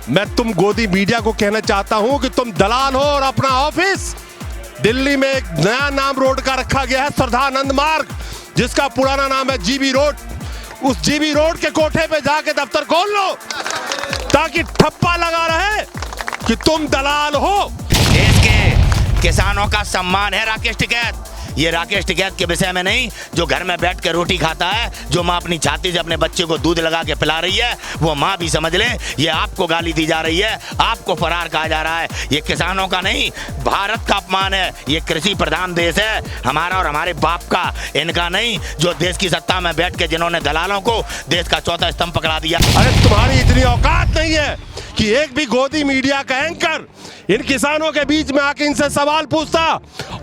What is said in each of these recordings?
मैं तुम गोदी मीडिया को कहना चाहता हूं कि तुम दलाल हो और अपना ऑफिस दिल्ली में एक नया नाम रोड का रखा गया है, श्रद्धानंद मार्ग, जिसका पुराना नाम है जीबी रोड। उस जीबी रोड के कोठे पे जाके दफ्तर खोल लो ताकि ठप्पा लगा रहे कि तुम दलाल हो। देश के किसानों का सम्मान है राकेश टिकैत। ये राकेश टिकैत के विषय में नहीं, जो घर में बैठ के रोटी खाता है, जो माँ अपनी छाती से अपने बच्चे को दूध लगा के पिला रही है, वो माँ भी समझ ले ये आपको गाली दी जा रही है, आपको फरार कहा जा रहा है। ये किसानों का नहीं, भारत का अपमान है। ये कृषि प्रधान देश है हमारा और हमारे बाप का, इनका नहीं, जो देश की सत्ता में बैठ के जिन्होंने दलालों को देश का चौथा स्तंभ पकड़ा दिया। अरे तुम्हारी इतनी औकात नहीं है कि एक भी गोदी मीडिया का एंकर इन किसानों के बीच में आके इनसे सवाल पूछता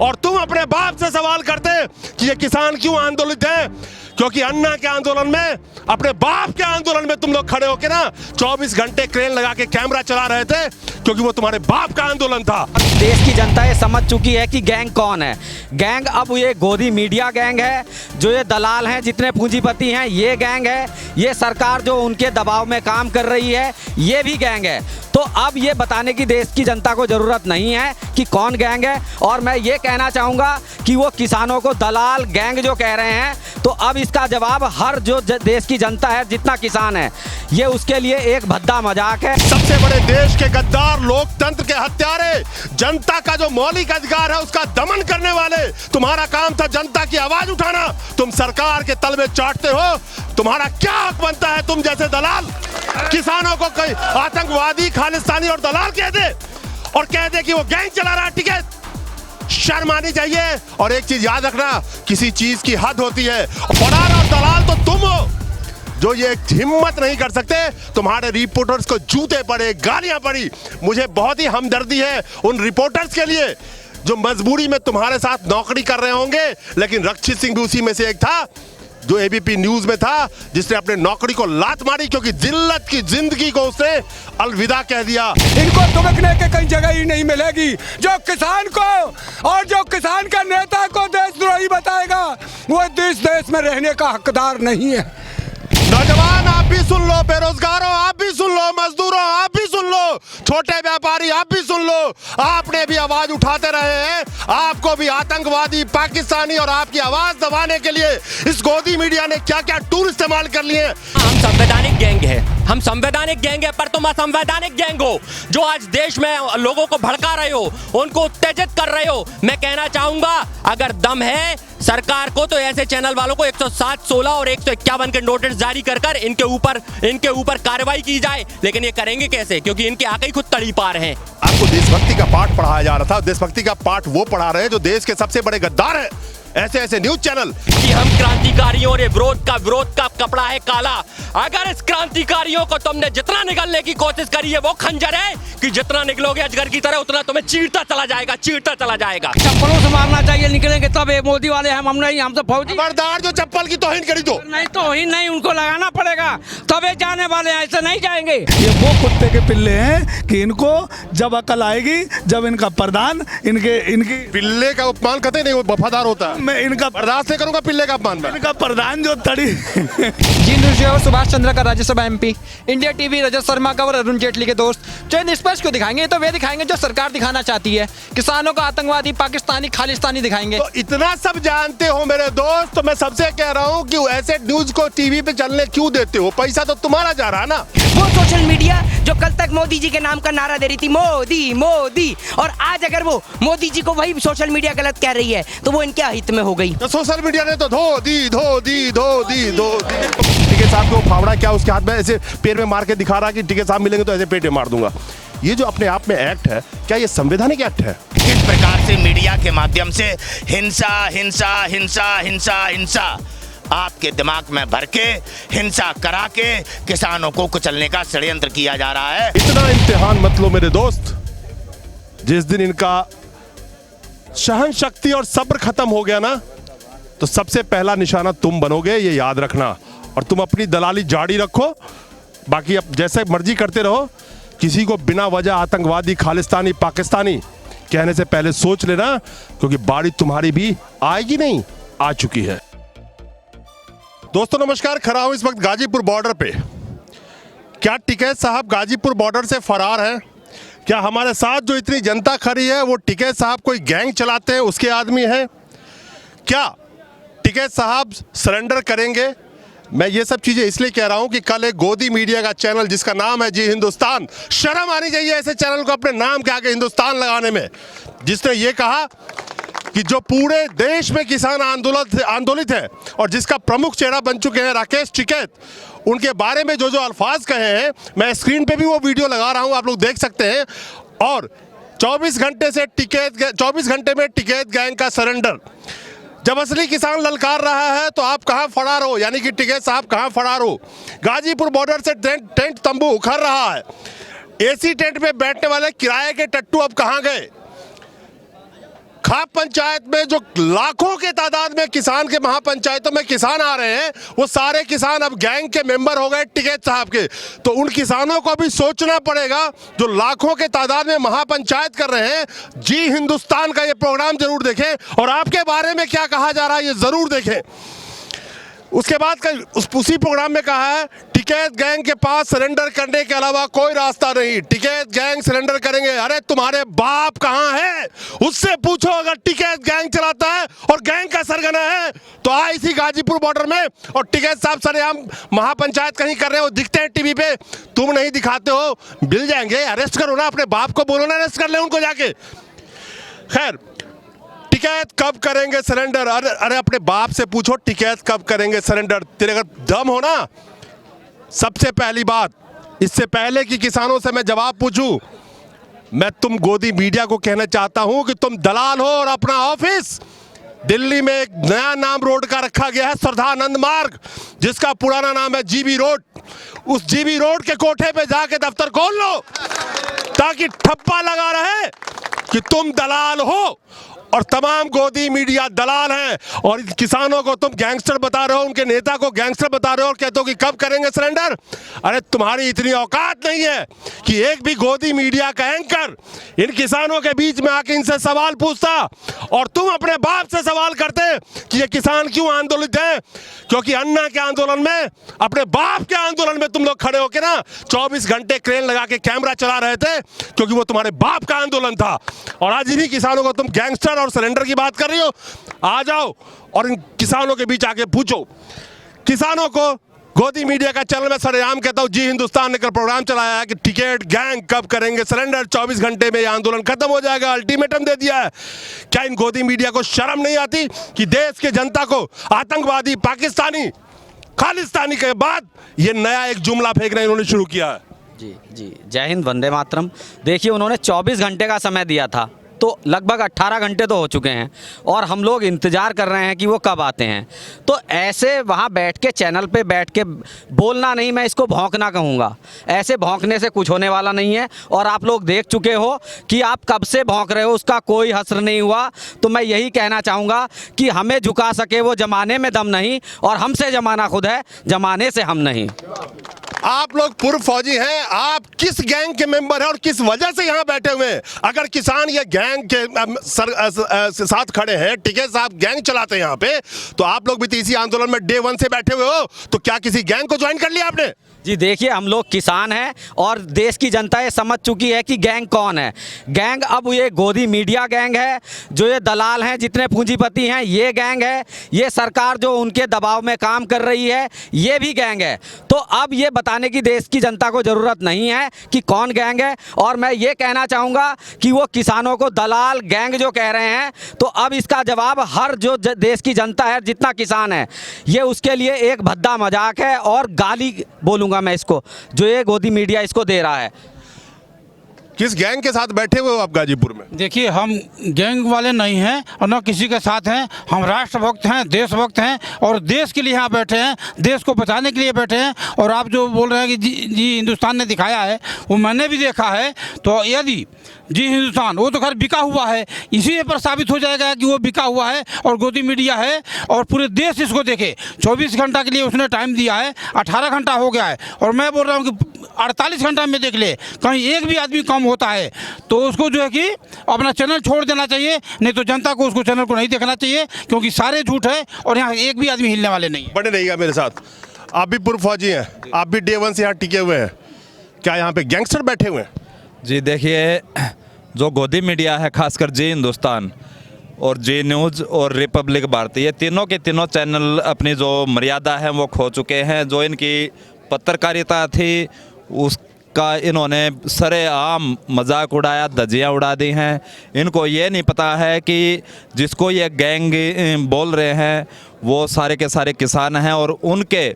और तुम अपने बाप से सवाल करते कि ये किसान क्यों आंदोलित है। क्योंकि अन्ना के आंदोलन में, अपने बाप के आंदोलन में तुम लोग खड़े होके ना 24 घंटे क्रेन लगा के कैमरा चला रहे थे, क्योंकि वो तुम्हारे बाप का आंदोलन था। देश की जनता ये समझ चुकी है कि गैंग कौन है। गैंग अब ये गोदी मीडिया गैंग है, जो ये दलाल हैं, जितने पूंजीपति हैं, ये गैंग है। ये सरकार जो उनके दबाव में काम कर रही है, ये भी गैंग है। तो अब ये बताने की देश की जनता को जरूरत नहीं है कि कौन गैंग है। और मैं ये कहना चाहूँगा कि वो किसानों को दलाल गैंग जो कह रहे हैं, तो अब इसका जवाब हर जो देश की जनता है, जितना किसान है, ये उसके लिए एक भद्दा मजाक है। सबसे बड़े देश के गद्दार, लोकतंत्र के हत्यारे, जनता का जो मौलिक अधिकार है उसका दमन करने वाले, तुम्हारा काम था जनता की आवाज उठाना। तुम सरकार के तलवे चाटते हो। तुम्हारा क्या हक बनता है तुम जैसे दलाल किसानों को कोई आतंकवादी, खालिस्तानी और दलाल कह दे और कह दे कि वो गैंग चला रहा है। टिकैत, शर्म आनी चाहिए। और एक चीज याद रखना, किसी चीज की हद होती है। फरार और दलाल तो तुम हो जो ये हिम्मत नहीं कर सकते। तुम्हारे रिपोर्टर्स को जूते पड़े, गालियां पड़ी। मुझे बहुत ही हमदर्दी है उन रिपोर्टर्स के लिए जो मजबूरी में तुम्हारे साथ नौकरी कर रहे होंगे। लेकिन रक्षित सिंह भी उसी में से एक था जो एबीपी न्यूज में था, जिसने अपने नौकरी को लात मारी क्योंकि जिल्लत की जिंदगी को उसने अलविदा कह दिया। इनको दुबकने के कहीं जगह ही नहीं मिलेगी। जो किसान को और जो किसान का नेता को देशद्रोही बताएगा, वो देश में रहने का हकदार नहीं है। नौजवान आप भी सुन लो, बेरोजगारों आप भी सुन लो, मजदूरों आप भी सुन लो, छोटे व्यापारी आप भी सुन लो। आपने भी आवाज उठाते रहे हैं। आपको भी आतंकवादी, पाकिस्तानी और आपकी आवाज दबाने के लिए इस गोदी मीडिया ने क्या क्या टूल इस्तेमाल कर लिए। हम संवैधानिक गैंग है, हम संवैधानिक गैंग है, पर तुम असंवैधानिक गैंग हो जो आज देश में लोगों को भड़का रहे हो, उनको उत्तेजित कर रहे हो। मैं कहना चाहूंगा, अगर दम है सरकार को तो ऐसे चैनल वालों को 107, 16 और 151 के नोटिस जारी कर इनके ऊपर कार्रवाई की जाए। लेकिन ये करेंगे कैसे, क्योंकि इनके आगे ही खुद तड़ी पार हैं। आपको देशभक्ति का पाठ पढ़ाया जा रहा था, देशभक्ति का पाठ वो पढ़ा रहे हैं जो देश के सबसे बड़े गद्दार हैं। ऐसे न्यूज चैनल कि हम क्रांतिकारियों और विरोध का कपड़ा है काला। अगर इस क्रांतिकारियों को तुमने जितना निगलने की कोशिश करी है, वो खंजर है कि जितना निकलोगे अजगर की तरह उतना तुम्हें चीरता चला जाएगा। चप्पलों से मारना चाहिए, निकलेंगे तब। ये मोदी वाले हम नहीं, हम तो फौजी। खबरदार जो चप्पल की तौहीन करी तो नहीं, तौहीन नहीं, उनको लगाना पड़ेगा तबे जाने वाले हैं, ऐसे नहीं जाएंगे। ये वो कुत्ते के पिल्ले हैं कि इनको जब अकल आएगी, जब इनका प्रधान इनकी पिल्ले का अपमान कतई नहीं वफादार होता है। मैं इनका बर्दाश्त नहीं करूंगा पिल्ले का अपमान। इनका प्रधान जो तड़ी सुभाष चंद्र का Rajya Sabha MP, India TV Rajat Sharma का और अरुण जेटली के दोस्त, जो निष्पक्ष को दिखाएंगे तो वे दिखाएंगे जो सरकार दिखाना चाहती है। किसानों को आतंकवादी, पाकिस्तानी, खालिस्तानी दिखाएंगे। तो इतना सब जानते हो मेरे दोस्त, तो मैं सबसे कह रहा हूँ कि ऐसे न्यूज को टीवी पे चलने क्यों देते हो? पैसा तो तुम्हारा जा रहा है ना। वो सोशल मीडिया जो कल तक मोदी जी के नाम का नारा दे रही थी, मोदी मोदी, और आज अगर वो मोदी जी को वही सोशल मीडिया गलत कह रही है, तो वो इनके हित में हो गई। तो सोशल मीडिया ने तो धो दी। टिकैत साहब को फावड़ा क्या उसके हाथ में ऐसे पैर में मार के दिखा रहा कि टिकैत साहब मिलेंगे तो ऐसे पेट में मार दूंगा। ये जो अपने आप में एक्ट है, क्या ये संवैधानिक एक्ट है? किस प्रकार से मीडिया के माध्यम से हिंसा हिंसा हिंसा हिंसा हिंसा आपके दिमाग में भर के, हिंसा करा के किसानों को कुचलने का षड्यंत्र किया जा रहा है। इतना इम्तिहान मत लो मेरे दोस्त। जिस दिन इनका सहन शक्ति और सब्र खत्म हो गया ना, तो सबसे पहला निशाना तुम बनोगे, ये याद रखना। और तुम अपनी दलाली जारी रखो, बाकी अब जैसे मर्जी करते रहो। किसी को बिना वजह आतंकवादी, खालिस्तानी, पाकिस्तानी कहने से पहले सोच लेना, क्योंकि बारी तुम्हारी भी आएगी नहीं, आ चुकी है। दोस्तों नमस्कार, खड़ा हूं इस वक्त गाजीपुर बॉर्डर पे। क्या टिकैत साहब गाजीपुर बॉर्डर से फरार हैं? क्या हमारे साथ जो इतनी जनता खड़ी है वो टिकैत साहब कोई गैंग चलाते हैं उसके आदमी हैं? क्या टिकैत साहब सरेंडर करेंगे? मैं ये सब चीज़ें इसलिए कह रहा हूं कि कल एक गोदी मीडिया का चैनल जिसका नाम है जी हिंदुस्तान, शर्म आनी चाहिए ऐसे चैनल को अपने नाम के आगे हिंदुस्तान लगाने में, जिसने ये कहा कि जो पूरे देश में किसान आंदोलित है और जिसका प्रमुख चेहरा बन चुके हैं राकेश टिकैत, उनके बारे में जो अल्फाज कहे हैं, मैं स्क्रीन पे भी वो वीडियो लगा रहा हूं, आप लोग देख सकते हैं। और 24 घंटे में टिकैत गैंग का सरेंडर। जब असली किसान ललकार रहा है तो आप कहां फरार हो, यानी कि टिकैत साहब कहां फरार हो? गाजीपुर बॉर्डर से टेंट तंबू उखड़ रहा है, एसी टेंट में बैठने वाले किराए के टट्टू अब कहां गए? खाप पंचायत में जो लाखों के तादाद में किसान के महापंचायतों में किसान आ रहे हैं, वो सारे किसान अब गैंग के मेंबर हो गए टिकैत साहब के। तो उन किसानों को भी सोचना पड़ेगा जो लाखों के तादाद में महापंचायत कर रहे हैं। जी हिंदुस्तान का ये प्रोग्राम जरूर देखें और आपके बारे में क्या कहा जा रहा है ये जरूर देखें। उसके बाद उसी प्रोग्राम में कहा है टिकैत गैंग के पास सरेंडर करने के अलावा कोई रास्ता नहीं, टिकैत गैंग सरेंडर करेंगे। अरे तुम्हारे बाप कहां है उससे पूछो, अगर टिकैत गैंग चलाता है और गैंग का सरगना है तो आए इसी गाजीपुर बॉर्डर में और टिकैत साहब सरेआम महापंचायत कहीं कर रहे हो, दिखते हैं टीवी पे, तुम नहीं दिखाते हो, मिल जाएंगे, अरेस्ट करो ना, अपने बाप को बोलो ना अरेस्ट कर ले उनको जाके। खैर, टिकैत कब करेंगे सरेंडर? अरे अपने बाप से पूछो टिकैत कब करेंगे सरेंडर। तेरे अगर दम हो ना, सबसे पहली बात, इससे पहले कि किसानों से मैं जवाब पूछूं, मैं तुम गोदी मीडिया को कहना चाहता हूं कि तुम दलाल हो और अपना ऑफिस दिल्ली में एक नया नाम रोड का रखा गया है, श्रद्धानंद मार्ग, जिसका पुराना नाम है जीबी रोड। उस जीबी रोड के कोठे पे जाके दफ्तर खोल लो ताकि ठप्पा लगा रहे कि तुम दलाल हो और तमाम गोदी मीडिया दलाल हैं और किसानों को तुम गैंगस्टर बता रहे हो, उनके नेता को गैंगस्टर बता रहे हो और कहते हो कि कब करेंगे सरेंडर। अरे तुम्हारी इतनी औकात नहीं है कि एक भी गोदी मीडिया का एंकर इन किसानों के बीच में आके इनसे सवाल पूछता और तुम अपने बाप से सवाल करते कि ये किसान क्यों आंदोलित है। क्योंकि अन्ना के आंदोलन में, अपने बाप के आंदोलन में तुम लोग खड़े होकर ना 24 घंटे क्रेन लगा के कैमरा चला रहे थे, क्योंकि वो तुम्हारे बाप का आंदोलन था। और आज इन्हीं किसानों को तुम गैंगस्टर और सरेंडर की बात कर रही हो। आ जाओ और इन किसानों के बीच आके पूछो। किसानों को गोदी मीडिया का चैनल में सरेआम कहता हूं, जी हिंदुस्तान ने कल प्रोग्राम चलाया है कि टिकैत गैंग कब करेंगे सरेंडर, 24 घंटे में ये आंदोलन खत्म हो जाएगा, अल्टीमेटम दे दिया है। क्या इन गोदी मीडिया को शर्म नहीं आती कि देश की जनता को आतंकवादी, पाकिस्तानी, खालिस्तानी के बाद ये नया एक जुमला फेंकना इन्होंने शुरू किया है? जी जी, जय हिंद, वंदे मातरम। देखिए, उन्होंने 24 घंटे का समय दिया था, तो लगभग 18 घंटे तो हो चुके हैं और हम लोग इंतज़ार कर रहे हैं कि वो कब आते हैं। तो ऐसे वहाँ बैठ के, चैनल पे बैठ के बोलना नहीं, मैं इसको भौंकना कहूँगा। ऐसे भौंकने से कुछ होने वाला नहीं है और आप लोग देख चुके हो कि आप कब से भौंक रहे हो, उसका कोई हस्र नहीं हुआ। तो मैं यही कहना चाहूँगा कि हमें झुका सके वो ज़माने में दम नहीं, और हमसे ज़माना खुद है, ज़माने से हम नहीं। आप लोग पूर्व फौजी हैं, आप किस गैंग के मेंबर हैं और किस वजह से यहाँ बैठे हुए हैं? अगर किसान ये गैंग के साथ खड़े हैं, टिकैत साहब गैंग चलाते हैं यहाँ पे, तो आप लोग भी तो इसी आंदोलन में डे 1 से बैठे हुए हो, तो क्या किसी गैंग को ज्वाइन कर लिया आपने? जी देखिए, हम लोग किसान हैं और देश की जनता ये समझ चुकी है कि गैंग कौन है। गैंग अब ये गोदी मीडिया गैंग है, जो ये दलाल हैं, जितने पूंजीपति हैं, ये गैंग है। ये सरकार जो उनके दबाव में काम कर रही है, ये भी गैंग है। तो अब ये बताने की देश की जनता को ज़रूरत नहीं है कि कौन गैंग है। और मैं ये कहना चाहूँगा कि वो किसानों को दलाल गैंग जो कह रहे हैं, तो अब इसका जवाब हर जो देश की जनता है, जितना किसान है, ये उसके लिए एक भद्दा मजाक है और गाली बोलूँगा मैं इसको, जो ये गोदी मीडिया इसको दे रहा है। किस गैंग के साथ बैठे हुए हो आप गाजीपुर में? देखिए, हम गैंग वाले नहीं हैं और न किसी के साथ हैं। हम राष्ट्रभक्त हैं, देशभक्त हैं और देश के लिए यहाँ बैठे हैं, देश को बचाने के लिए बैठे हैं। और आप जो बोल रहे हैं कि जी हिंदुस्तान ने दिखाया है, वो मैंने भी देखा है। तो यदि जी हिंदुस्तान, वो तो खैर बिका हुआ है, इसी पर साबित हो जाएगा कि वो बिका हुआ है और गोदी मीडिया है और पूरे देश इसको देखे। 24 घंटा के लिए उसने टाइम दिया है, 18 घंटा हो गया है और मैं बोल रहा हूँ कि 48 घंटा में देख ले, कहीं एक भी आदमी कम होता है तो उसको जो है कि अपना चैनल छोड़ देना चाहिए, नहीं तो जनता को उसको चैनल को नहीं देखना चाहिए, क्योंकि सारे झूठ है और यहाँ एक भी आदमी हिलने वाले नहीं है। बने रहिएगा मेरे साथ। आप भी पूर्व फौजी हैं, आप भी डे 1 से यहाँ टिके हुए हैं। क्या यहाँ पे गैंगस्टर बैठे हुए हैं? जी देखिए, जो गोदी मीडिया है, खासकर जी हिंदुस्तान और जी न्यूज़ और रिपब्लिक भारती, ये तीनों के तीनों चैनल अपनी जो मर्यादा है वो खो चुके हैं। जो इनकी पत्रकारिता थी उसका इन्होंने सरेआम मजाक उड़ाया, धज्जियाँ उड़ा दी हैं। इनको ये नहीं पता है कि जिसको ये गैंग बोल रहे हैं वो सारे के सारे किसान हैं, और उनके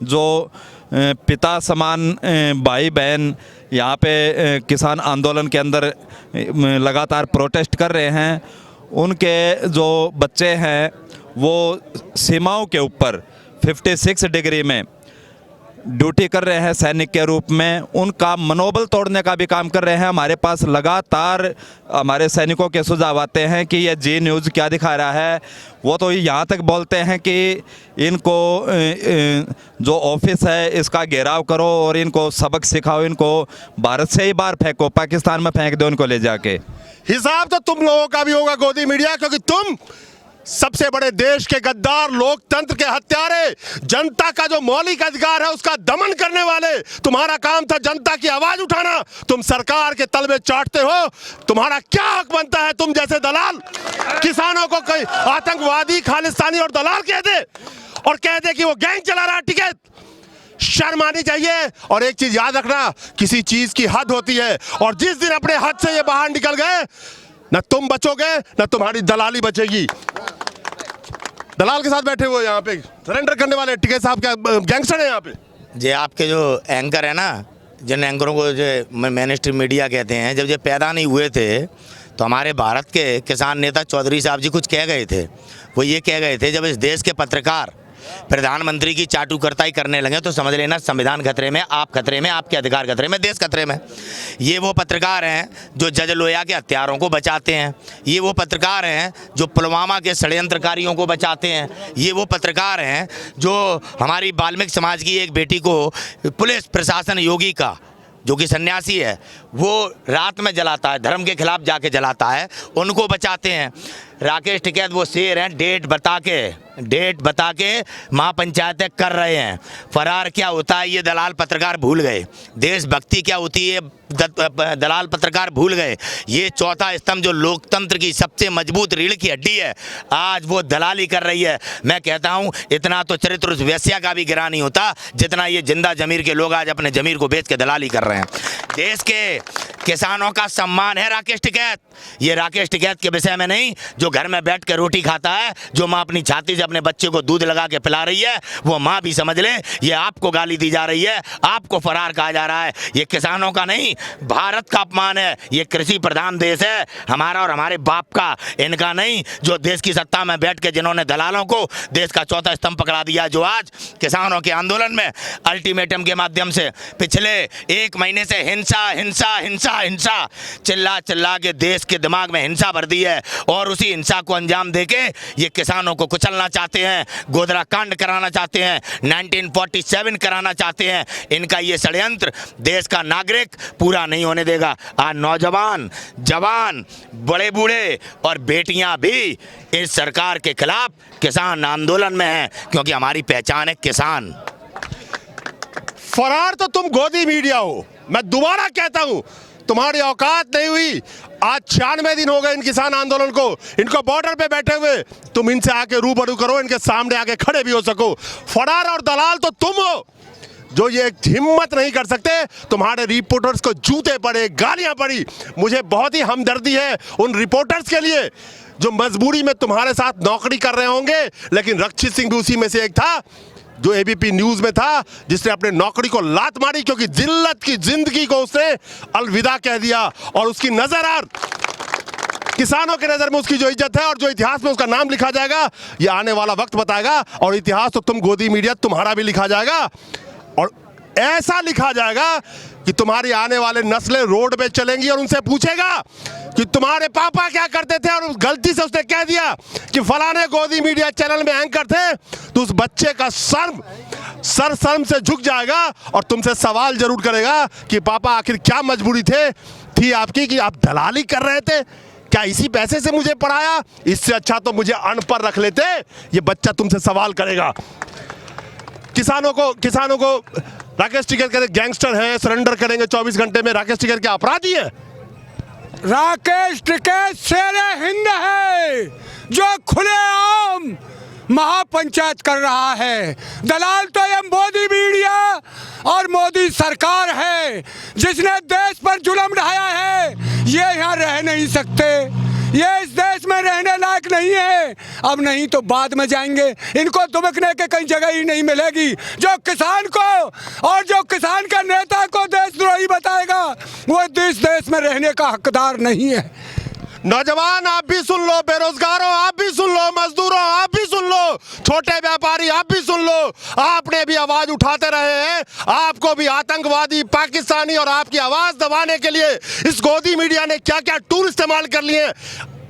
जो पिता समान भाई बहन यहाँ पे किसान आंदोलन के अंदर लगातार प्रोटेस्ट कर रहे हैं, उनके जो बच्चे हैं वो सीमाओं के ऊपर 56 डिग्री में ड्यूटी कर रहे हैं सैनिक के रूप में। उनका मनोबल तोड़ने का भी काम कर रहे हैं। हमारे पास लगातार हमारे सैनिकों के सुझाव आते हैं कि ये जी न्यूज़ क्या दिखा रहा है। वो तो यहाँ तक बोलते हैं कि इनको जो ऑफिस है इसका घेराव करो और इनको सबक सिखाओ, इनको भारत से ही बाहर फेंको, पाकिस्तान में फेंक दो इनको ले जाके। हिसाब तो तुम लोगों का भी होगा गोदी मीडिया, क्योंकि तुम सबसे बड़े देश के गद्दार, लोकतंत्र के हत्यारे, जनता का जो मौलिक अधिकार है उसका दमन करने वाले। तुम्हारा काम था जनता की आवाज उठाना, तुम सरकार के तलबे चाटते हो। तुम्हारा क्या हक बनता है तुम जैसे दलाल किसानों को कहीं आतंकवादी, खालिस्तानी और दलाल कह दे और कह दे कि वो गैंग चला रहा है? टिकट, शर्म आनी चाहिए। और एक चीज याद रखना, किसी चीज की हद होती है, और जिस दिन अपने हद से ये बाहर निकल गए, न तुम बचोगे न तुम्हारी दलाली बचेगी। दलाल के साथ बैठे हुए यहाँ पे सरेंडर करने वाले टिकैत साहब क्या गैंगस्टर है यहाँ पे? जे आपके जो एंकर है ना, जिन एंकरों को जो मेन स्ट्रीम मीडिया कहते हैं, जब ये पैदा नहीं हुए थे तो हमारे भारत के किसान नेता चौधरी साहब जी कुछ कह गए थे। वो ये कह गए थे, जब इस देश के पत्रकार प्रधानमंत्री की चाटुकरताई करने लगे तो समझ लेना संविधान खतरे में, आप खतरे में, आपके अधिकार खतरे में, देश खतरे में। ये वो पत्रकार हैं जो जज लोया के हत्यारों को बचाते हैं। ये वो पत्रकार हैं जो पुलवामा के षड्यंत्रकारियों को बचाते हैं। ये वो पत्रकार हैं जो हमारी वाल्मीकि समाज की एक बेटी को पुलिस प्रशासन योगी का, जो कि सन्यासी है, वो रात में जलाता है, धर्म के खिलाफ जाके जलाता है, उनको बचाते हैं। राकेश टिकैत वो शेर हैं, डेट बता के महापंचायतें कर रहे हैं। फरार क्या होता है ये दलाल पत्रकार भूल गए। देशभक्ति क्या होती है दलाल पत्रकार भूल गए। ये चौथा स्तंभ जो लोकतंत्र की सबसे मजबूत रीढ़ की हड्डी है, आज वो दलाली कर रही है। मैं कहता हूँ इतना तो चरित्र उस वेश्या का भी गिरा नहीं होता जितना ये जिंदा जमीर के लोग आज अपने जमीर को बेच के दलाली कर रहे हैं। देश के किसानों का सम्मान है राकेश टिकैत। ये राकेश टिकैत के विषय में नहीं, जो घर में बैठ के रोटी खाता है, जो माँ अपनी छाती से अपने बच्चे को दूध लगा के पिला रही है, वो माँ भी समझ ले ये आपको गाली दी जा रही है, आपको फरार कहा जा रहा है। ये किसानों का नहीं, भारत का अपमान है। ये कृषि प्रधान देश है हमारा और हमारे बाप का, इनका नहीं। जो देश की सत्ता में बैठ के जिन्होंने दलालों को देश का चौथा स्तंभ पकड़ा दिया, जो आज किसानों के आंदोलन में अल्टीमेटम के माध्यम से पिछले 1 महीने से हिंसा हिंसा हिंसा हिंसा चिल्ला चिल्ला के देश के दिमाग में हिंसा भर दी है, और उसी हिंसा को अंजाम देके ये किसानों को कुचलना चाहते हैं, गोधरा कांड कराना चाहते हैं, 1947 कराना चाहते हैं। इनका ये षड्यंत्र देश का नागरिक पूरा नहीं होने देगा। आज नौजवान, जवान, बड़े बूढ़े और बेटियां भी इस सरकार के खिलाफ किसान आंदोलन में हैं, क्योंकि हमारी पहचान है किसान। फरार तो तुम गोदी मीडिया हो। मैं दोबारा कहता हूं, तुम्हारी औकात नहीं हुई। आज 96 दिन हो गए इन किसान आंदोलन को, इनको बॉर्डर पे बैठे हुए। तुम इनसे आके रूबरू करो, इनके सामने आके खड़े भी हो सको। फरार और दलाल तो तुम हो जो ये हिम्मत नहीं कर सकते। तुम्हारे रिपोर्टर्स को जूते पड़े, गालियां पड़ी। मुझे बहुत ही हमदर्दी है उन रिपोर्टर्स के लिए जो मजबूरी में तुम्हारे साथ नौकरी कर रहे होंगे, लेकिन रक्षित सिंह भी उसी में से एक था जो एबीपी न्यूज में था, जिसने अपने नौकरी को लात मारी क्योंकि जिल्लत की जिंदगी को उसने अलविदा कह दिया। और उसकी नजर आज किसानों के नजर में उसकी जो इज्जत है और जो इतिहास में उसका नाम लिखा जाएगा, ये आने वाला वक्त बताएगा। और इतिहास तो तुम गोदी मीडिया तुम्हारा भी लिखा जाएगा, और ऐसा लिखा जाएगा कि तुम्हारी आने वाले नस्लें रोड पे चलेंगी और उनसे पूछेगा कि तुम्हारे पापा क्या करते थे, और उस गलती से उसने कह दिया कि फलाने गोदी मीडिया चैनल में एंकर थे, तो उस बच्चे का सर शर्म से झुक जाएगा और तुमसे सवाल जरूर करेगा कि पापा आखिर क्या मजबूरी थी आपकी कि आप दलाली कर रहे थे? क्या इसी पैसे से मुझे पढ़ाया? इससे अच्छा तो मुझे अनपढ़ रख लेते। ये बच्चा तुमसे सवाल करेगा। किसानों को राकेश टिकैत कहते गैंगस्टर हैं, सरेंडर करेंगे 24 घंटे में। राकेश टिकैत क्या अपराधी है? राकेश टिकैत शेरे हिंद है जो खुलेआम महापंचायत कर रहा है। दलाल तो ये मोदी मीडिया और मोदी सरकार है जिसने देश पर जुल्म ढाया है। ये यहाँ रह नहीं सकते, ये इस देश में रहने लायक नहीं है। अब नहीं तो बाद में जाएंगे, इनको दुबकने के कहीं जगह ही नहीं मिलेगी। जो किसान को और जो किसान का नेता को देशद्रोही बताएगा वो इस देश में रहने का हकदार नहीं है। नौजवान आप भी सुन लो, बेरोजगारों आप भी सुन लो, मजदूरों आप भी सुन लो, छोटे व्यापारी आप भी सुन लो। आपने भी आवाज उठाते रहे हैं, आपको भी आतंकवादी पाकिस्तानी और आपकी आवाज दबाने के लिए इस गोदी मीडिया ने क्या क्या टूल इस्तेमाल कर लिए।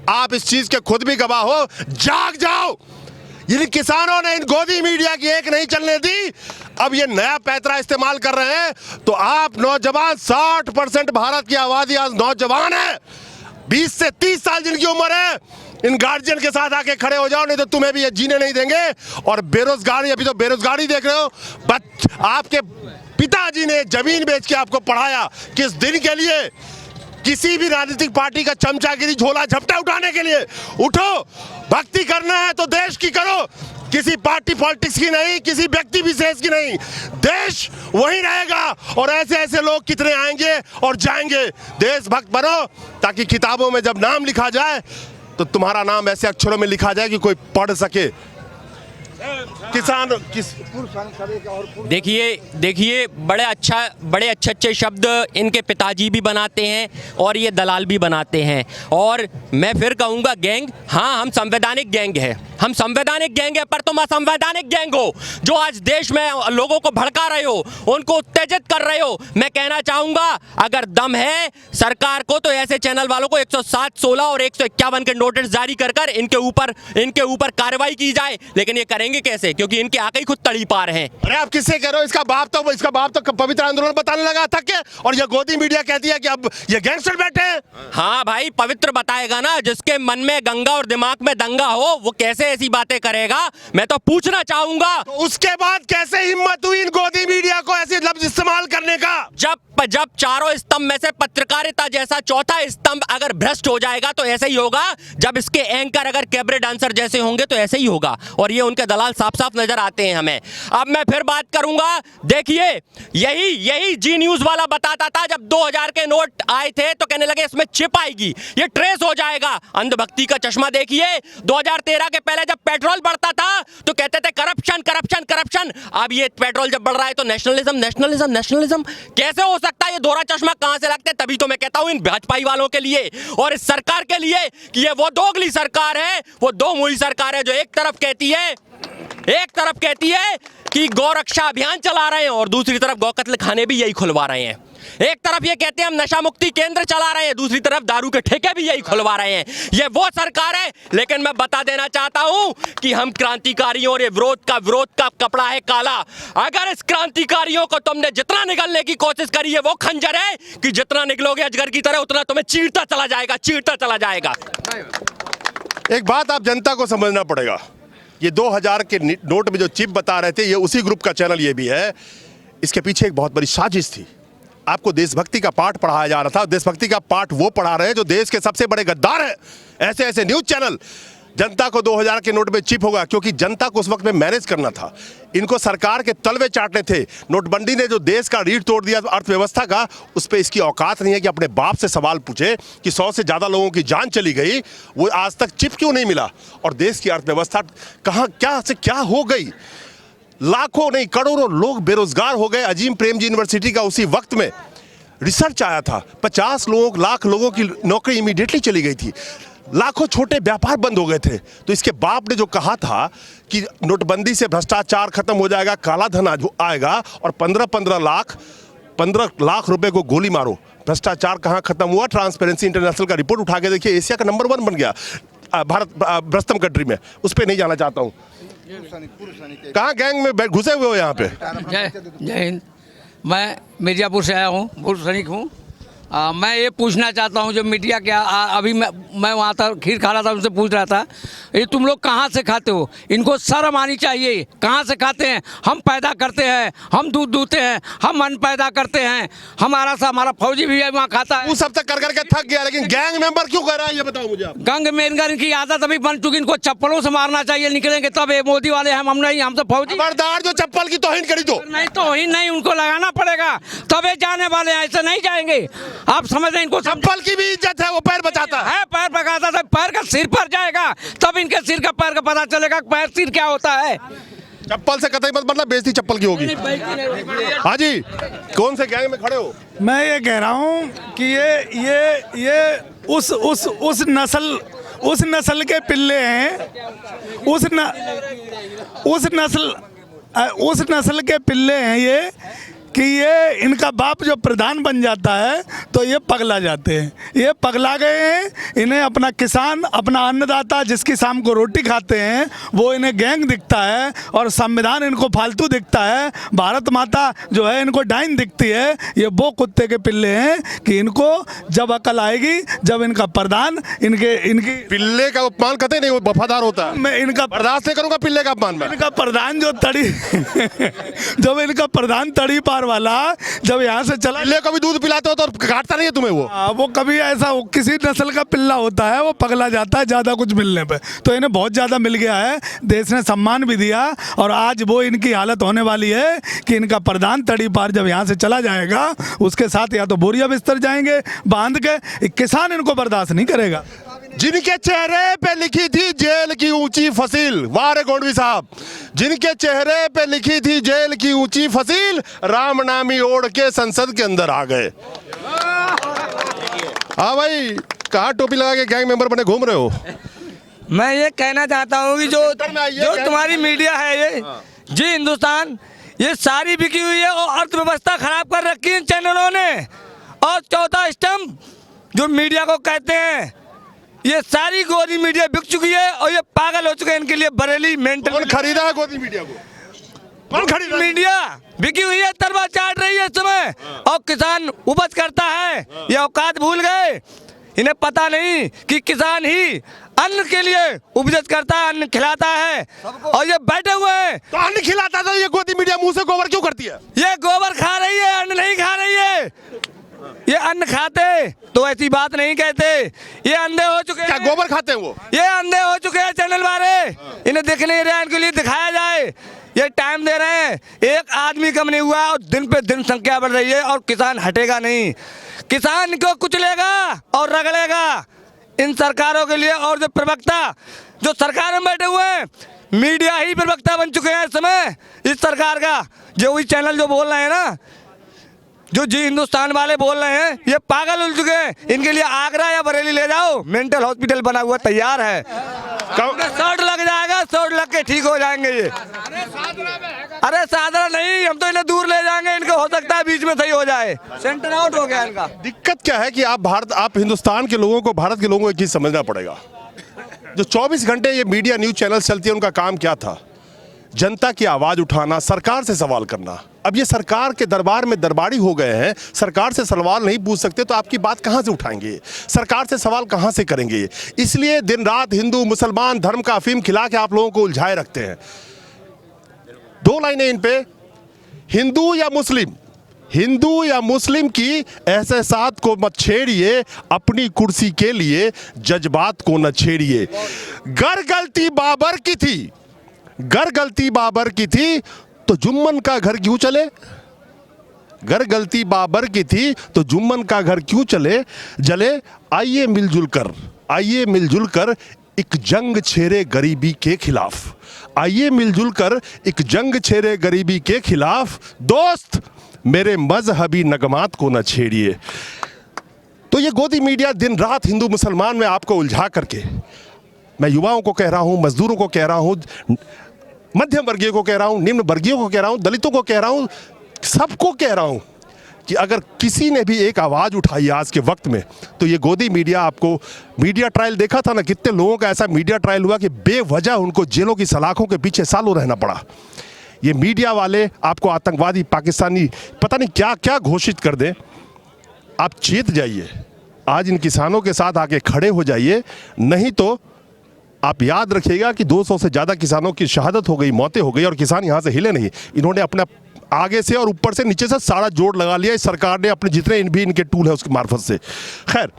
आप इस चीज के खुद भी गवाह हो। जाग जाओ। इन किसानों ने इन गोदी मीडिया की एक नहीं चलने दी, अब ये नया पैतरा इस्तेमाल कर रहे हैं। तो आप नौजवान, 60% भारत की आबादी आज नौजवान है, 20 से 30 साल जिनकी उम्र है, इन गार्जियन के साथ आके खड़े हो जाओ, नहीं तो तुम्हें भी ये जीने नहीं देंगे। और बेरोजगारी, अभी तो बेरोजगारी देख रहे हो। आपके पिताजी ने जमीन बेच के आपको पढ़ाया, किस दिन के लिए? किसी भी राजनीतिक पार्टी का चमचागिरी झोला झपटा उठाने के लिए। उठो, भक्ति करना है तो देश की करो, किसी पार्टी पॉलिटिक्स की नहीं, किसी व्यक्ति विशेष की नहीं। देश वही रहेगा और ऐसे ऐसे लोग कितने आएंगे और जाएंगे। देशभक्त बनो ताकि किताबों में जब नाम लिखा जाए तो तुम्हारा नाम ऐसे अक्षरों में लिखा जाए कि कोई पढ़ सके। किसान देखिए बड़े अच्छे शब्द इनके पिताजी भी बनाते हैं और ये दलाल भी बनाते हैं। और मैं फिर कहूँगा गैंग, हाँ हम संवैधानिक गैंग है, हम संवैधानिक गैंग है, पर तुम असंवैधानिक गैंग हो जो आज देश में लोगों को भड़का रहे हो, उनको उत्तेजित कर रहे हो। मैं कहना चाहूँगा अगर दम है सरकार को तो ऐसे चैनल वालों को 107, 16 और 151 के नोटिस जारी कर इनके ऊपर कार्रवाई की जाए। लेकिन ये करेंगे कैसे? क्योंकि इनके आके ही खुद तड़ी पार हैं। अरे आप किससे कह रहे हो? इसका बाप तो पवित्र आंदोलन बताने लगा था क्या? और ये गोदी मीडिया कहती है कि अब ये गैंगस्टर बैठे हैं। हाँ भाई, पवित्र बताएगा ना। जिसके मन में गंगा और दिमाग में दंगा हो वो कैसे ऐसी बातें करेगा? मैं तो पूछना चाहूंगा तो उसके बाद कैसे हिम्मत हुई इन गोदी मीडिया को ऐसे लफ्ज इस्तेमाल करने का? जब चारों स्तंभ में से पत्रकारिता जैसा चौथा स्तंभ अगर भ्रष्ट हो जाएगा तो ऐसे ही होगा। जब इसके एंकर अगर कैबरे डांसर जैसे होंगे तो ऐसे ही होगा। और ये उनके दलाल साफ साफ नजर आते हैं हमें। अब मैं फिर बात करूंगा, देखिए यही जी न्यूज वाला बताता था जब 2000 के नोट आए थे तो कहने लगे इसमें चिप आएगी, ये ट्रेस हो जाएगा। अंधभक्ति का चश्मा देखिए। 2013 के पहले जब पेट्रोल बढ़ता था तो कहते थे करप्शन करप्शन करप्शन। अब ये पेट्रोल जब बढ़ रहा है तो नेशनलिज्म नेशनलिज्म नेशनलिज्म। कैसे हो सकता है? ये दोहरा चश्मा कहां से लगते? तभी तो मैं कहता हूं इन भाजपाई वालों के लिए और इस सरकार के लिए कि ये वो दोगली सरकार है, वो दो मुही सरकार है जो एक तरफ कहती है कि गौरक्षा अभियान चला रहे हैं और दूसरी तरफ गौकत्ल खाने भी यही खुलवा रहे हैं। एक तरफ ये कहते हैं हम नशा मुक्ति केंद्र चला रहे हैं, दूसरी तरफ दारू के ठेके भी यही खुलवा रहे हैं। ये वो सरकार है। लेकिन मैं बता देना चाहता हूं कि हम क्रांतिकारियों और ये विरोध का कपड़ा है काला। अगर इस क्रांतिकारियों को तुमने जितना निगलने की कोशिश करी है वो खंजर है कि जितना निकलोगे अजगर की तरह उतना तुम्हें चीरता चला जाएगा। एक बात आप जनता को समझना पड़ेगा, ये 2000 के नोट में जो चिप बता रहे थे ये उसी ग्रुप का चैनल ये भी है। इसके पीछे एक बहुत बड़ी साजिश थी। आपको देशभक्ति का पाठ पढ़ाया जा रहा था। देशभक्ति का पाठ वो पढ़ा रहे हैं जो देश के सबसे बड़े गद्दार हैं। ऐसे न्यूज चैनल जनता को 2000 के नोट में चिप होगा क्योंकि जनता को उस वक्त में मैनेज करना था। इनको सरकार के तलवे चाटने थे। नोटबंदी ने जो देश का रीढ़ तोड़ दिया अर्थव्यवस्था का, उस पर इसकी औकात नहीं है कि अपने बाप से सवाल पूछे कि 100 से ज़्यादा लोगों की जान चली गई, वो आज तक चिप क्यों नहीं मिला और देश की अर्थव्यवस्था कहाँ क्या हो गई। लाखों नहीं करोड़ों लोग बेरोजगार हो गए। अजीम प्रेमजी यूनिवर्सिटी का उसी वक्त में रिसर्च आया था, 50 लाख लोगों की नौकरी इमीडिएटली चली गई थी। लाखों छोटे व्यापार बंद हो गए थे। तो इसके बाप ने जो कहा था कि नोटबंदी से भ्रष्टाचार खत्म हो जाएगा, काला धन आएगा और 15 लाख रुपए को गोली मारो। भ्रष्टाचार कहाँ खत्म हुआ? ट्रांसपेरेंसी इंटरनेशनल का रिपोर्ट उठा के देखिए, एशिया का नंबर 1 बन गया भारत भ्रष्टम कंट्री में। उस पर नहीं जाना चाहता हूँ। कहाँ गैंग में घुसे हुए हो यहाँ पे? जय हिंद। मैं मिर्जापुर से आया हूँ, पूर्व सैनिक हूँ। मैं ये पूछना चाहता हूँ जो मीडिया क्या अभी मैं वहाँ था, खीर खा रहा था, उनसे पूछ रहा था, ये तुम लोग कहाँ से खाते हो? इनको शर्म आनी चाहिए। कहाँ से खाते हैं? हम पैदा करते हैं, हम दूध दूते हैं, हम अन्न पैदा करते हैं, हमारा फौजी भी वहाँ खाता है। वो सब तक कर करके थक गया, लेकिन गैंग मेंबर क्यों कर रहा है ये बताओ मुझे आप। गैंग मेंबर की आदत अभी बन चुकी, इनको चप्पलों से मारना चाहिए, निकलेंगे तब। ये मोदी वाले हम नहीं, हम तो फौजी। खबरदार जो चप्पल की तौहीन करी तो नहीं, तौहीन नहीं, उनको लगाना पड़ेगा तब ये जाने वाले हैं, ऐसे नहीं जाएंगे। आप समझ रहे हैं? इनको चप्पल की भी इज्जत है, वो पैर बचाता है। पैर बचाता है, पैर का सिर पर जाएगा तब इनके सिर का पैर का पता चलेगा पैर सिर क्या होता है। चप्पल से कतई मत मतलब, बेइज्जती चप्पल की होगी। हाँ जी, कौन से गैंग में खड़े हो? मैं ये कह रहा हूँ कि ये उस नस्ल के पिल्ले हैं, उस नस्ल के पिल्ले हैं ये, कि ये इनका बाप जो प्रधान बन जाता है तो ये पगला जाते हैं। ये पगला गए हैं। इन्हें अपना किसान, अपना अन्नदाता जिसकी शाम को रोटी खाते हैं वो इन्हें गैंग दिखता है, और संविधान इनको फालतू दिखता है। भारत माता जो है इनको डाइन दिखती है। ये वो कुत्ते के पिल्ले हैं कि इनको जब अकल आएगी, जब इनका प्रधान इनकी पिल्ले का अपमान कतई नहीं, वो वफादार होता है। मैं इनका बर्दाश्त नहीं करूंगा पिल्ले का अपमान। इनका प्रधान जो तड़ी जब इनका प्रधान तड़ी पार वाला जब यहाँ से चला, पिल्ले को भी दूध पिलाते हो तो काटता नहीं है तुम्हें वो कभी ऐसा किसी नस्ल का पिल्ला होता है, वो पगला जाता है ज्यादा कुछ मिलने पे। तो इन्हें बहुत ज्यादा मिल गया है, देश ने सम्मान भी दिया, और आज वो इनकी हालत होने वाली है कि इनका प्रधान तड़ी पार जब यहाँ से चला जाएगा, उसके साथ या तो बोरिया बिस्तर जाएंगे बांध के, किसान इनको बर्दाश्त नहीं करेगा। जिनके चेहरे पे लिखी थी जेल की ऊंची फसील, वाह रे गोंडवी साहब, जिनके चेहरे पे लिखी थी जेल की ऊंची फसील, राम नामी ओढ़ के संसद के अंदर आ गए। हाँ भाई, कहाँ टोपी लगा के गैंग मेंबर बने घूम रहे हो? मैं ये कहना चाहता हूँ कि जो तुम्हारी मीडिया है ये जी हिंदुस्तान, ये सारी बिकी हुई है और अर्थव्यवस्था खराब कर रखी है चैनलों ने। और चौथा स्तंभ जो मीडिया को कहते हैं, ये सारी गोदी मीडिया बिक चुकी है और ये पागल हो चुके हैं। इनके लिए बरेली मेंटल। कौन खरीदा है गोदी मीडिया को? कौन खरीदा? मीडिया बिकी हुई है, तरवा चाट रही है इस समय, और किसान उपज करता है। ये औकात भूल गए, इन्हें पता नहीं कि किसान ही अन्न के लिए उपज करता है, अन्न खिलाता है, और ये बैठे हुए हैं। तो अन्न खिलाता तो ये गोदी मीडिया मुंह से गोबर क्यों करती है? ये गोबर खा रही है, अन्न नहीं खा रही है। ये अन्न खाते तो ऐसी बात नहीं कहते। ये अंधे हो चुके हैं। क्या गोबर खाते हैं वो? ये अंधे हो चुके हैं चैनल वाले, इन्हें दिख नहीं रहा, इनके लिए दिखाया जाए। ये टाइम दे रहे हैं, एक आदमी कम नहीं हुआ और दिन पे दिन संख्या बढ़ रही है, और किसान हटेगा नहीं। किसान को कुचलेगा और रगड़ेगा इन सरकारों के लिए। और जो प्रवक्ता जो सरकार में बैठे हुए हैं, मीडिया ही प्रवक्ता बन चुके हैं इस समय इस सरकार का। जो वही चैनल जो बोल रहे हैं ना, जो जी हिंदुस्तान वाले बोल रहे हैं, ये पागल हो चुके हैं। इनके लिए आगरा या बरेली ले जाओ, मेंटल हॉस्पिटल बना हुआ तैयार है। शॉट लग जाएगा, शॉट लग के ठीक हो जाएंगे ये। अरे सादरा नहीं, हम तो इन्हें दूर ले जाएंगे, इनको हो सकता है बीच में सही हो जाए। सेंटर आउट हो गया इनका। दिक्कत क्या है कि आप हिंदुस्तान के लोगों को, भारत के लोगों को एक चीज समझना पड़ेगा। जो 24 घंटे ये मीडिया न्यूज चैनल चलती है, उनका काम क्या था? जनता की आवाज उठाना, सरकार से सवाल करना। अब ये सरकार के दरबार में दरबारी हो गए हैं, सरकार से सवाल नहीं पूछ सकते तो आपकी बात कहां से उठाएंगे? सरकार से सवाल कहां से करेंगे? इसलिए दिन रात हिंदू मुसलमान धर्म का अफीम खिला के आप लोगों को उलझाए रखते हैं। 2 लाइनें इन पे, हिंदू या मुस्लिम की एहसासात को मत छेड़िए, अपनी कुर्सी के लिए जज्बात को न छेड़िए। गर गलती बाबर की थी तो जुम्मन का घर क्यों चले? गर गलती बाबर की थी तो जुम्मन का घर क्यों जले? आइए मिलजुल कर एक जंग छेड़े गरीबी के खिलाफ। आइए मिलजुल कर एक जंग छेड़े गरीबी के खिलाफ। दोस्त मेरे मजहबी नगमात को न छेड़िए। तो ये गोदी मीडिया दिन रात हिंदू मुसलमान में आपको उलझा करके, मैं युवाओं को कह रहा हूं, मजदूरों को कह रहा हूं, मध्यम वर्गीय को कह रहा हूं, निम्न वर्गीयों को कह रहा हूं, दलितों को कह रहा हूं, सबको कह रहा हूं कि अगर किसी ने भी एक आवाज़ उठाई आज के वक्त में, तो ये गोदी मीडिया। आपको मीडिया ट्रायल देखा था ना, कितने लोगों का ऐसा मीडिया ट्रायल हुआ कि बेवजह उनको जेलों की सलाखों के पीछे सालों रहना पड़ा। ये मीडिया वाले आपको आतंकवादी, पाकिस्तानी, पता नहीं क्या क्या घोषित कर दें। आप चेत जाइए, आज इन किसानों के साथ आके खड़े हो जाइए, नहीं तो आप याद रखिएगा कि 200 से ज़्यादा किसानों की शहादत हो गई, मौतें हो गई और किसान यहाँ से हिले नहीं। इन्होंने अपना आगे से और ऊपर से नीचे से सारा जोड़ लगा लिया इस सरकार ने अपने जितने भी इनके टूल है उसके मार्फत से। खैर,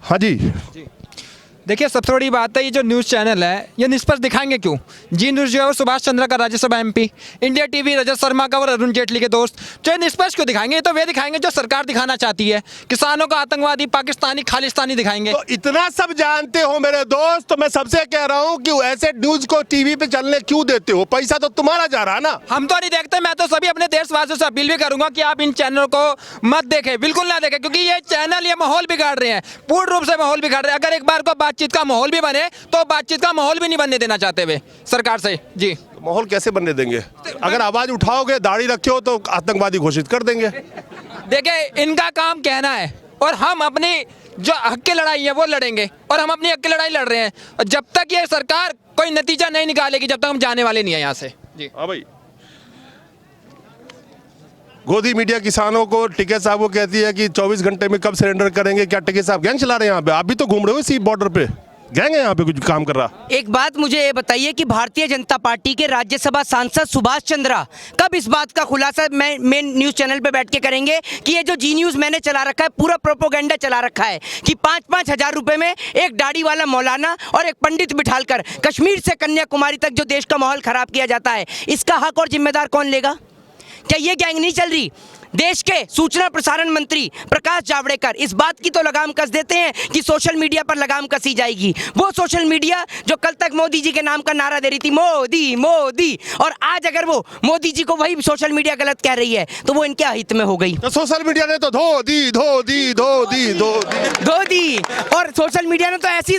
हाँ जी देखिए, सबसे बड़ी बात है ये जो न्यूज़ चैनल है ये निष्पक्ष दिखाएंगे क्यों? जी न्यूज़ जो है वो सुभाष चंद्र का Rajya Sabha MP, India TV Rajat Sharma का और अरुण जेटली के दोस्त, जो ये निष्पक्ष क्यों दिखाएंगे? तो वे दिखाएंगे जो सरकार दिखाना चाहती है, किसानों को आतंकवादी, पाकिस्तानी, खालिस्तानी दिखाएंगे। तो इतना सब जानते हो मेरे दोस्त, तो मैं सबसे कह रहा हूँ कि ऐसे न्यूज को टीवी पे चलने क्यों देते हो? पैसा तो तुम्हारा जा रहा है ना। हम तो नहीं देखते। मैं तो सभी अपने देशवासियों से अपील भी करूंगा कि आप इन चैनलों को मत देखें, बिल्कुल ना देखें, क्योंकि ये चैनल ये माहौल बिगाड़ रहे हैं, पूर्ण रूप से माहौल बिगाड़ रहे हैं। अगर एक बार को बातचीत का माहौल भी तो बातचीत का माहौल भी नहीं बनने देना चाहते वे सरकार से। जी, माहौल कैसे बनने देंगे? अगर आवाज उठाओगे, दाढ़ी रखे हो तो आतंकवादी घोषित कर देंगे। देखिए, इनका काम कहना है और हम अपनी जो हक की लड़ाई है वो लड़ेंगे और हम अपनी हक की लड़ाई लड़ रहे हैं। और जब तक ये सरकार कोई नतीजा नहीं निकालेगी, जब तक हम जाने वाले नहीं है यहाँ से। जी हाँ भाई, गोदी मीडिया किसानों को टिकैत साहब को कहती है कि 24 घंटे में कब सरेंडर करेंगे। क्या टिकैत साहब गैंग चला रहे हैं यहाँ पे? आप भी तो घूम रहे हो इसी बॉर्डर पे, गैंग है यहाँ पे कुछ काम कर रहा। एक बात मुझे ये बताइए कि भारतीय जनता पार्टी के राज्यसभा सांसद सुभाष चंद्रा कब इस बात का खुलासा मेन न्यूज चैनल पे बैठ के करेंगे कि ये जो जी न्यूज मैंने चला रखा है, पूरा प्रोपोगेंडा चला रखा है कि 5-5 हजार रुपए में एक दाढ़ी वाला मौलाना और एक पंडित बिठालकर कश्मीर से कन्याकुमारी तक जो देश का माहौल खराब किया जाता है, इसका हक और जिम्मेदार कौन लेगा? क्या ये गैंग नहीं चल रही? देश के सूचना प्रसारण मंत्री प्रकाश जावड़ेकर इस बात की तो लगाम कस देते हैं कि सोशल मीडिया पर लगाम कसी जाएगी। वो सोशल मीडिया जो कल तक मोदी जी के नाम का नारा दे रही थी, मोदी मोदी, और आज अगर वो मोदी जी को वही सोशल मीडिया गलत कह रही है तो वो इनके हित में हो गई। तो सोशल मीडिया ने तो धो दी धो दी धो दी धो दी धो दी, और सोशल मीडिया ने तो ऐसी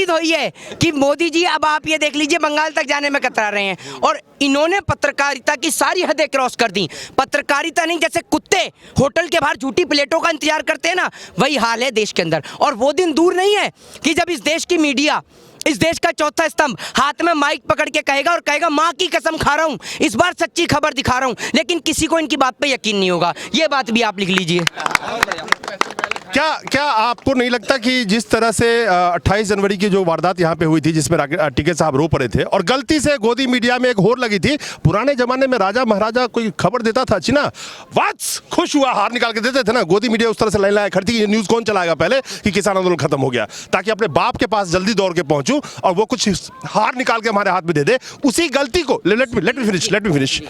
धोई है कि मोदी जी अब आप ये देख लीजिए बंगाल तक जाने में कतरा रहे हैं। और इन्होंने पत्रकारिता की सारी हदें क्रॉस कर दी। पत्रकारिता नहीं, जैसे कुत्ते होटल के बाहर झूठी प्लेटों का इंतजार करते हैं ना, वही हाल है देश के अंदर। और वो दिन दूर नहीं है कि जब इस देश की मीडिया, इस देश का चौथा स्तंभ हाथ में माइक पकड़ के कहेगा और कहेगा माँ की कसम खा रहा हूँ, इस बार सच्ची खबर दिखा रहा हूँ, लेकिन किसी को इनकी बात पे यकीन नहीं होगा। ये बात भी आप लिख लीजिए। क्या आपको नहीं लगता कि जिस तरह से 28 जनवरी की जो वारदात यहाँ पे हुई थी जिसमें टिकैत साहब रो पड़े थे और गलती से गोदी मीडिया में एक होर लगी थी? पुराने जमाने में राजा महाराजा कोई खबर देता था, अच्छी ना वाच खुश हुआ हार निकाल के देते थे ना, गोदी मीडिया उस तरह से लाइन लाया खड़ी थी, ये न्यूज़ कौन चलाएगा पहले कि किसान आंदोलन खत्म हो गया, ताकि अपने बाप के पास जल्दी दौड़ के पहुंचूं और वो कुछ हार निकाल के हमारे हाथ में दे दे। उसी गलती को लेट मी फिनिश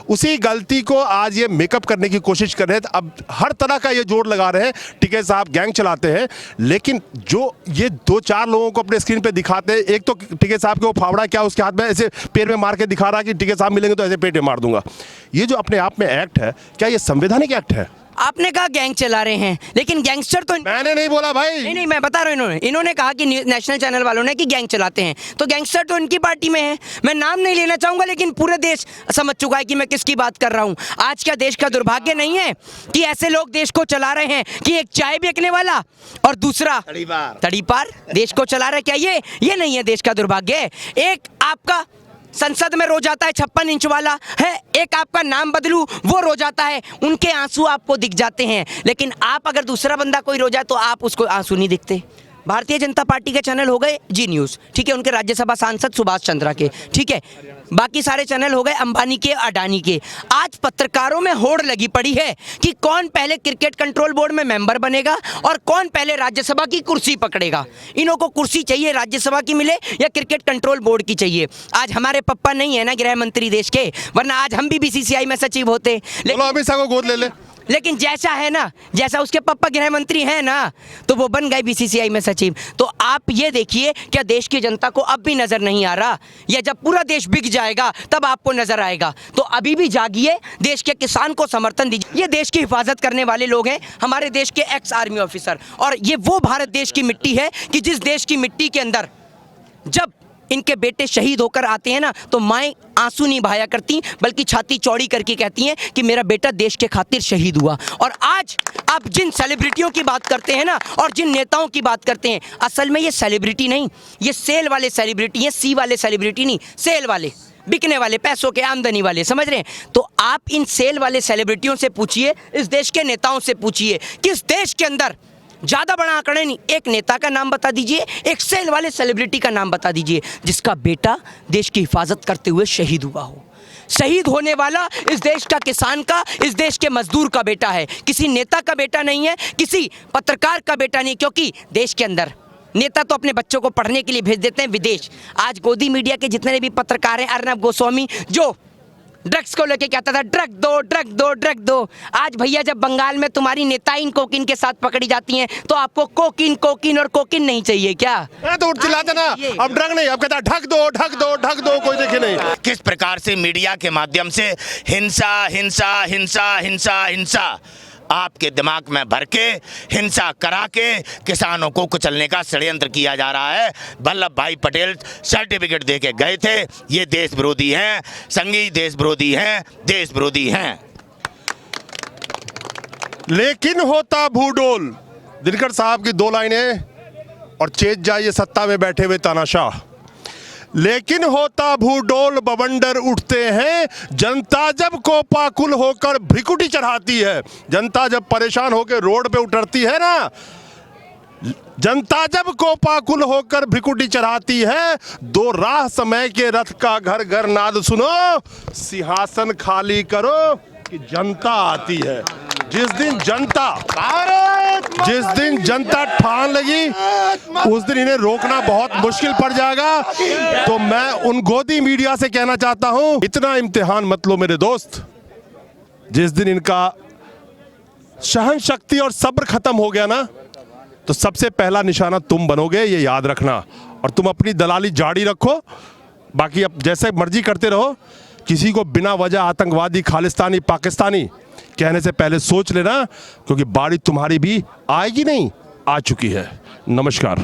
उसी गलती को आज ये मेकअप करने की कोशिश कर रहे हैं। अब हर तरह का ये जोर लगा रहे हैं, टिकैत साहब गैंग चलाते हैं, लेकिन जो ये 2-4 लोगों को अपने स्क्रीन पे दिखाते हैं, एक तो टिकैत साहब के वो फावड़ा क्या उसके हाथ में ऐसे पैर में मार के दिखा रहा है कि टिकैत साहब मिलेंगे तो ऐसे पेट में मार दूंगा। ये जो अपने आप में एक्ट है, क्या ये संवैधानिक एक्ट है? आपने कहा गैंग चला रहे हैं, लेकिन गैंगस्टर तो मैंने नहीं बोला भाई। नहीं, मैं बता रहा हूँ, इन्होंने कहा कि नेशनल चैनल वालों ने कि गैंग चलाते हैं, तो गैंगस्टर तो इनकी पार्टी में है। मैं नाम नहीं लेना चाहूंगा, लेकिन पूरे देश समझ चुका है कि मैं किसकी बात कर रहा हूँ। आज क्या देश का दुर्भाग्य नहीं है कि ऐसे लोग देश को चला रहे हैं कि एक चाय बेचने वाला और दूसरा तड़ीपार देश को चला रहा है? क्या ये नहीं है देश का दुर्भाग्य? एक आपका संसद में रो जाता है 56 इंच वाला है, एक आपका नाम बदलू वो रो जाता है, उनके आंसू आपको दिख जाते हैं, लेकिन आप अगर दूसरा बंदा कोई रो जाए तो आप उसको आंसू नहीं दिखते। भारतीय जनता पार्टी के चैनल हो गए जी न्यूज़, ठीक है, उनके राज्यसभा सांसद सुभाष चंद्रा के, ठीक है, बाकी सारे चैनल हो गए अंबानी के, अडानी के। आज पत्रकारों में होड़ लगी पड़ी है कि कौन पहले क्रिकेट कंट्रोल बोर्ड में मेंबर बनेगा और कौन पहले राज्यसभा की कुर्सी पकड़ेगा। इन्हों को कुर्सी चाहिए राज्यसभा की मिले या क्रिकेट कंट्रोल बोर्ड की चाहिए। आज हमारे पप्पा नहीं है ना गृह मंत्री देश के, वरना आज हम भी BCCI में सचिव होते। अमित शाह को गोद ले ले। लेकिन जैसा है ना, जैसा उसके पापा गृह मंत्री हैं ना, तो वो बन गए BCCI में सचिव। तो आप ये देखिए, क्या देश की जनता को अब भी नजर नहीं आ रहा? या जब पूरा देश बिक जाएगा तब आपको नजर आएगा? तो अभी भी जागिए, देश के किसान को समर्थन दीजिए। ये देश की हिफाजत करने वाले लोग हैं, हमारे देश के एक्स आर्मी ऑफिसर, और ये वो भारत देश की मिट्टी है कि जिस देश की मिट्टी के अंदर जब इनके बेटे शहीद होकर आते हैं ना, तो माएँ आंसू नहीं बहाया करती, बल्कि छाती चौड़ी करके कहती हैं कि मेरा बेटा देश के खातिर शहीद हुआ। और आज आप जिन सेलिब्रिटियों की बात करते हैं ना, और जिन नेताओं की बात करते हैं, असल में ये सेलिब्रिटी नहीं, ये सेल वाले सेलिब्रिटी हैं, सी वाले सेलिब्रिटी नहीं, सेल वाले। बिकने वाले, पैसों के, आमदनी वाले, समझ रहे हैं? तो आप इन सेल वाले सेलिब्रिटियों से पूछिए, इस देश के नेताओं से पूछिए, किस देश के अंदर ज्यादा बड़ा आंकड़े नहीं, एक नेता का नाम बता दीजिए, एक सेल वाले सेलिब्रिटी का नाम बता दीजिए जिसका बेटा देश की हिफाजत करते हुए शहीद हुआ हो। शहीद होने वाला इस देश का किसान का, इस देश के मजदूर का बेटा है, किसी नेता का बेटा नहीं है, किसी पत्रकार का बेटा नहीं। क्योंकि देश के अंदर नेता तो अपने बच्चों को पढ़ने के लिए भेज देते हैं विदेश। आज गोदी मीडिया के जितने भी पत्रकार हैं, अर्नब गोस्वामी जो ड्रग्स को लेके कहता था ड्रग दो ड्रग दो ड्रग दो, आज भैया जब बंगाल में तुम्हारी नेताइन कोकिन के साथ पकड़ी जाती हैं तो आपको कोकिन कोकिन और कोकिन नहीं चाहिए क्या? तो चिल्लाते ना, अब ड्रग नहीं, अब कहता ढक दो ढक दो ढक दो, कोई देखे नहीं। किस प्रकार से मीडिया के माध्यम से हिंसा हिंसा हिंसा हिंसा हिंसा आपके दिमाग में भर के, हिंसा करा के किसानों को कुचलने का षड्यंत्र किया जा रहा है। वल्लभ भाई पटेल सर्टिफिकेट दे के गए थे, ये देश विरोधी हैं, संघी देश विरोधी हैं, देश विरोधी हैं। लेकिन होता भूडोल, दिनकर साहब की 2 लाइनें और चेत जाइए सत्ता में बैठे हुए तानाशाह। लेकिन होता भूडोल बवंडर उठते हैं, जनता जब कोपाकुल होकर भ्रिकुटी चढ़ाती है, जनता जब परेशान होकर रोड पे उतरती है ना, जनता जब कोपाकुल होकर भ्रिकुटी चढ़ाती है, 2 राह समय के रथ का घर घर नाद सुनो, सिंहासन खाली करो कि जनता आती है। जिस दिन जनता ठान लगी उस दिन इन्हें रोकना बहुत मुश्किल पड़ जाएगा। तो मैं उन गोदी मीडिया से कहना चाहता हूं, इतना इम्तिहान मत लो मेरे दोस्त। जिस दिन इनका सहन शक्ति और सब्र खत्म हो गया ना, तो सबसे पहला निशाना तुम बनोगे, ये याद रखना। और तुम अपनी दलाली जारी रखो, बाकी अब जैसे मर्जी करते रहो। किसी को बिना वजह आतंकवादी, खालिस्तानी, पाकिस्तानी कहने से पहले सोच लेना, क्योंकि बारी तुम्हारी भी आएगी नहीं, आ चुकी है। नमस्कार।